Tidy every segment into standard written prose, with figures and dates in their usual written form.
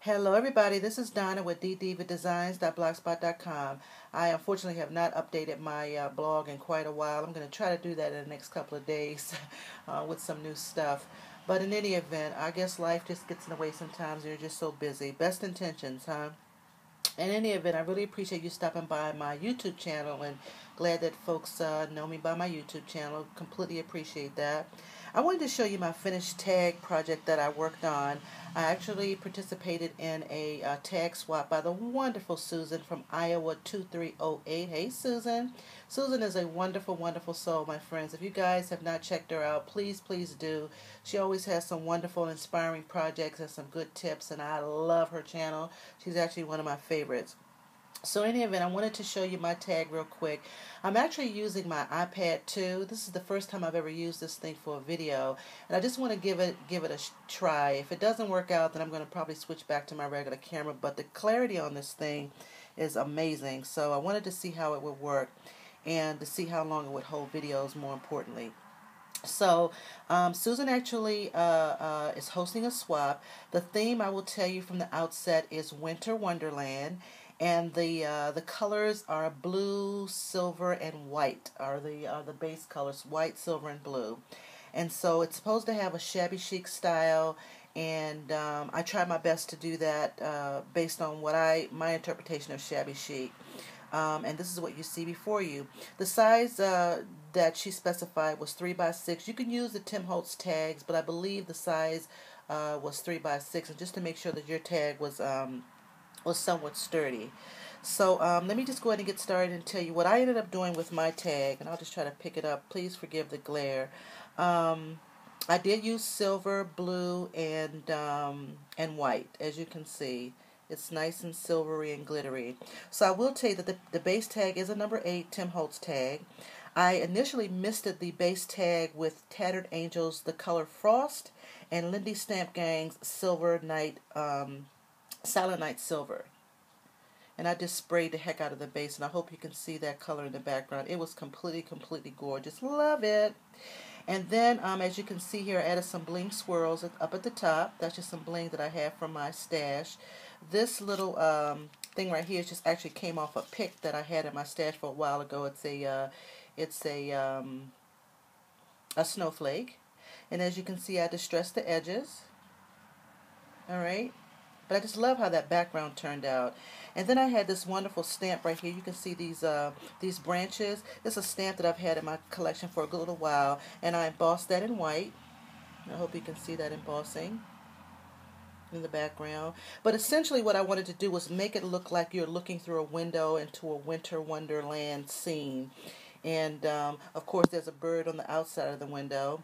Hello, everybody. This is Donna with ddivadesigns.blogspot.com. I unfortunately have not updated my blog in quite a while. I'm going to try to do that in the next couple of days with some new stuff. But in any event, I guess life just gets in the way sometimes. You're just so busy. Best intentions, huh? In any event, I really appreciate you stopping by my YouTube channel and glad that folks know me by my YouTube channel. Completely appreciate that. I wanted to show you my finished tag project that I worked on. I actually participated in a tag swap by the wonderful Susan from Iowa 2308. Hey, Susan. Susan is a wonderful, wonderful soul, my friends. If you guys have not checked her out, please, please do. She always has some wonderful, inspiring projects and some good tips, and I love her channel. She's actually one of my favorites. So in any event, I wanted to show you my tag real quick. I'm actually using my iPad 2. This is the first time I've ever used this thing for a video, and I just want to give it a try. If it doesn't work out, then I'm going to probably switch back to my regular camera, but the clarity on this thing is amazing. So I wanted to see how it would work and to see how long it would hold videos, more importantly. So Susan actually is hosting a swap. The theme, I will tell you from the outset, is Winter Wonderland, and the colors are blue, silver, and white are the base colors: white, silver, and blue. And so it's supposed to have a shabby chic style, and I try my best to do that based on what my interpretation of shabby chic. And this is what you see before you. The size that she specified was 3x6. You can use the Tim Holtz tags, but I believe the size was 3x6, and just to make sure that your tag was somewhat sturdy. So let me just go ahead and get started and tell you what I ended up doing with my tag, and I'll just try to pick it up. Please forgive the glare. I did use silver, blue, and white, as you can see. It's nice and silvery and glittery. So I will tell you that the base tag is a number 8 Tim Holtz tag. I initially misted the base tag with Tattered Angels, the color Frost, and Lindy Stamp Gang's Silver Night, Silent Night Silver. And I just sprayed the heck out of the base, and I hope you can see that color in the background. It was completely, completely gorgeous. Love it. And then, as you can see here, I added some bling swirls up at the top. That's just some bling that I have from my stash. This little thing right here just actually came off a pick that I had in my stash for a while ago. It's a snowflake. And as you can see, I distressed the edges. All right. But I just love how that background turned out. And then I had this wonderful stamp right here. You can see these branches. This is a stamp that I've had in my collection for a good little while, and I embossed that in white. I hope you can see that embossing in the background. But essentially what I wanted to do was make it look like you're looking through a window into a winter wonderland scene. And of course there's a bird on the outside of the window.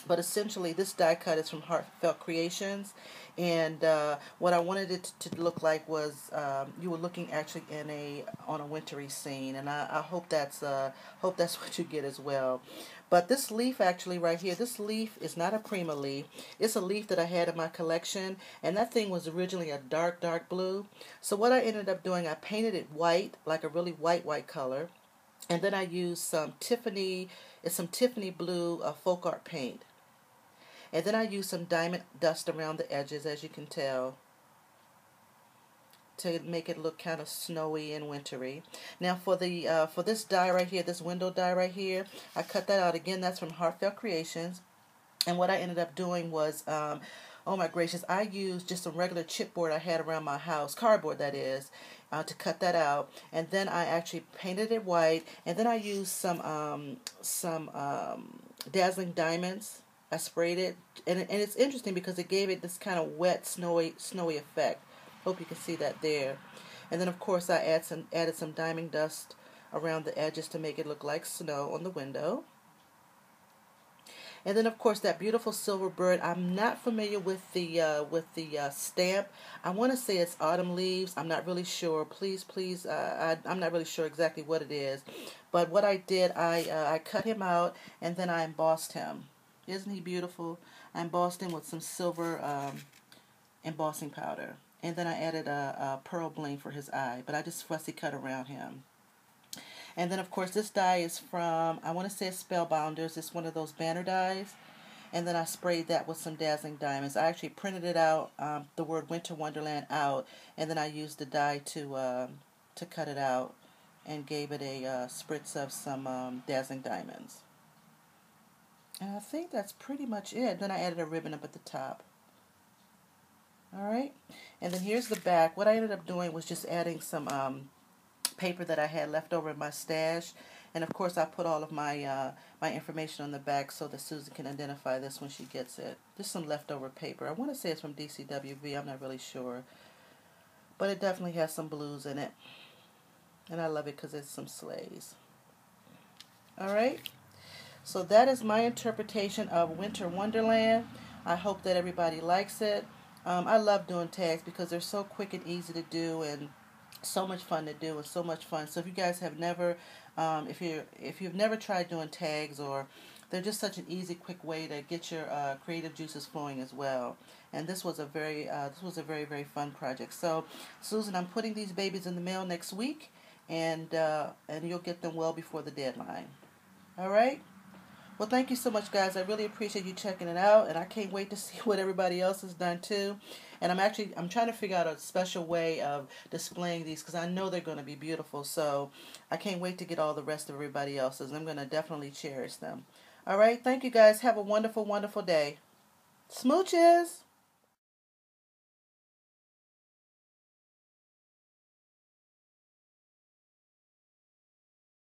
But essentially, this die cut is from Heartfelt Creations, and what I wanted it to look like was you were looking actually on a wintry scene, and I hope that's what you get as well. But this leaf actually right here, this leaf is not a Prima leaf. It's a leaf that I had in my collection, and that thing was originally a dark, dark blue. So what I ended up doing, I painted it white, like a really white color. And then I used some Tiffany blue folk art paint. And then I used some diamond dust around the edges, as you can tell, to make it look kind of snowy and wintry. Now for this die right here, this window die right here, I cut that out. Again, that's from Heartfelt Creations. And what I ended up doing was, oh my gracious, I used just some regular chipboard I had around my house, cardboard that is, to cut that out. And then I actually painted it white. And then I used some dazzling diamonds. I sprayed it, and it's interesting because it gave it this kind of wet, snowy effect. Hope you can see that there. And then, of course, I added some diamond dust around the edges to make it look like snow on the window. And then, of course, that beautiful silver bird. I'm not familiar with the stamp. I want to say it's autumn leaves. I'm not really sure. Please, I'm not really sure exactly what it is. But what I did, I cut him out, and then I embossed him. Isn't he beautiful? I embossed him with some silver embossing powder. And then I added a pearl bling for his eye. But I just fussy cut around him. And then, of course, this die is from, I want to say it's Spellbinders. It's one of those banner dies. and then I sprayed that with some Dazzling Diamonds. I actually printed it out, the word Winter Wonderland out, and then I used the dye to cut it out and gave it a spritz of some Dazzling Diamonds. And I think that's pretty much it. Then I added a ribbon up at the top. Alright, and then here's the back. What I ended up doing was just adding some paper that I had left over in my stash. And of course I put all of my my information on the back so that Susan can identify this when she gets it. Just some leftover paper. I want to say it's from DCWV. I'm not really sure. But it definitely has some blues in it. And I love it because it's some sleighs. Alright. So that is my interpretation of Winter Wonderland. I hope that everybody likes it. I love doing tags because they're so quick and easy to do, and so much fun to do, and so much fun. So if you guys have never, if you've never tried doing tags, or they're just such an easy, quick way to get your creative juices flowing as well. And this was a very very fun project. So Susan, I'm putting these babies in the mail next week, and you'll get them well before the deadline. All right. Well, thank you so much, guys. I really appreciate you checking it out, and I can't wait to see what everybody else has done too. And I'm trying to figure out a special way of displaying these because I know they're going to be beautiful. So I can't wait to get all the rest of everybody else's. I'm going to definitely cherish them. All right. Thank you, guys. Have a wonderful, wonderful day. Smooches.